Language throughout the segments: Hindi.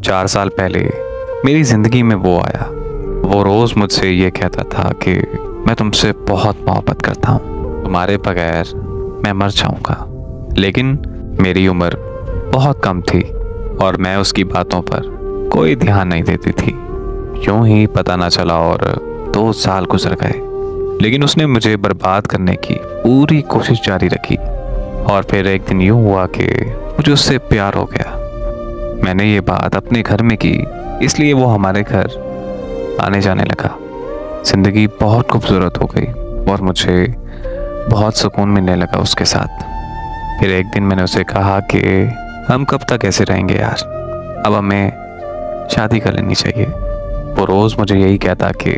4 साल पहले मेरी ज़िंदगी में वो आया। वो रोज़ मुझसे ये कहता था कि मैं तुमसे बहुत मोहब्बत करता हूँ, तुम्हारे बगैर मैं मर जाऊँगा। लेकिन मेरी उम्र बहुत कम थी और मैं उसकी बातों पर कोई ध्यान नहीं देती थी। यूं ही पता ना चला और 2 साल गुजर गए, लेकिन उसने मुझे बर्बाद करने की पूरी कोशिश जारी रखी। और फिर एक दिन यूं हुआ कि मुझे उससे प्यार हो गया। मैंने ये बात अपने घर में की, इसलिए वो हमारे घर आने जाने लगा। ज़िंदगी बहुत खूबसूरत हो गई और मुझे बहुत सुकून मिलने लगा उसके साथ। फिर एक दिन मैंने उसे कहा कि हम कब तक ऐसे रहेंगे यार, अब हमें शादी कर लेनी चाहिए। वो रोज़ मुझे यही कहता कि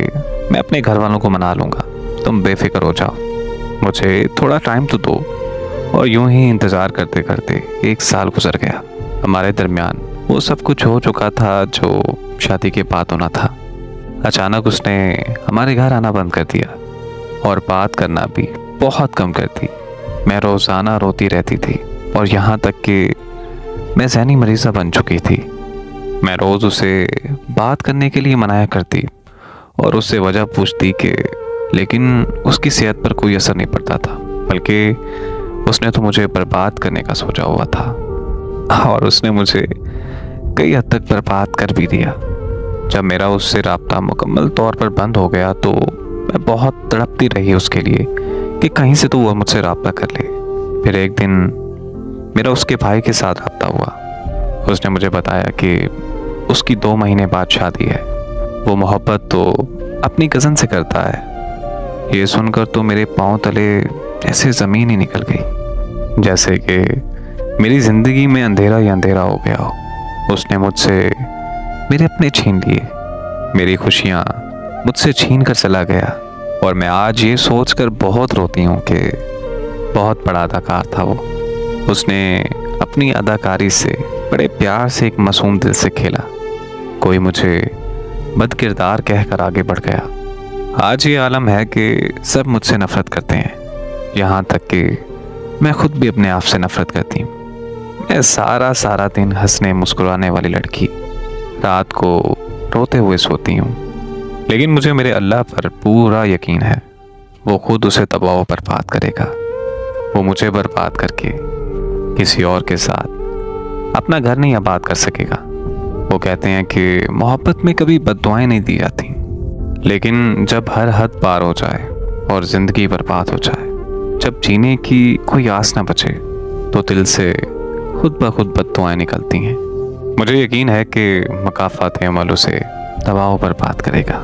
मैं अपने घर वालों को मना लूँगा, तुम बेफिक्र हो जाओ, मुझे थोड़ा टाइम तो दो। और यूं ही इंतज़ार करते करते 1 साल गुजर गया। हमारे दरमियान वो सब कुछ हो चुका था जो शादी के बाद होना था। अचानक उसने हमारे घर आना बंद कर दिया और बात करना भी बहुत कम कर दी। मैं रोज़ाना रोती रहती थी और यहाँ तक कि मैं ज़हनी मरीज़ा बन चुकी थी। मैं रोज़ उसे बात करने के लिए मनाया करती और उससे वजह पूछती कि लेकिन उसकी सेहत पर कोई असर नहीं पड़ता था, बल्कि उसने तो मुझे बर्बाद करने का सोचा हुआ था। और उसने मुझे कई हद तक बर्बाद कर भी दिया। जब मेरा उससे राब्ता मुकम्मल तौर पर बंद हो गया तो मैं बहुत तड़पती रही उसके लिए कि कहीं से तो वो मुझसे राब्ता कर ले। फिर एक दिन मेरा उसके भाई के साथ राब्ता हुआ। उसने मुझे बताया कि उसकी 2 महीने बाद शादी है। वो मोहब्बत तो अपनी कज़न से करता है। ये सुनकर तो मेरे पाँव तले ऐसे ज़मीन ही निकल गई, जैसे कि मेरी ज़िंदगी में अंधेरा ही अंधेरा हो गया हो। उसने मुझसे मेरे अपने छीन लिए, मेरी खुशियाँ मुझसे छीन कर चला गया। और मैं आज ये सोचकर बहुत रोती हूँ कि बहुत बड़ा अदाकार था वो। उसने अपनी अदाकारी से बड़े प्यार से एक मासूम दिल से खेला। कोई मुझे बदकिरदार कहकर आगे बढ़ गया। आज ये आलम है कि सब मुझसे नफ़रत करते हैं, यहाँ तक कि मैं खुद भी अपने आप से नफ़रत करती हूँ। मैं सारा दिन हंसने मुस्कुराने वाली लड़की रात को रोते हुए सोती हूँ, लेकिन मुझे मेरे अल्लाह पर पूरा यकीन है, वो खुद उसे तबाह व बर्बाद करेगा। वो मुझे बर्बाद करके किसी और के साथ अपना घर नहीं आबाद कर सकेगा। वो कहते हैं कि मोहब्बत में कभी बद्दुआएं नहीं दी जाती, लेकिन जब हर हद पार हो जाए और ज़िंदगी बर्बाद हो जाए, जब जीने की कोई आस ना बचे, तो दिल से खुद ब खुद बद्दुआएं निकलती हैं। मुझे यकीन है कि मकाफ़ात अमल उसे तबाह व बर्बाद करेगा।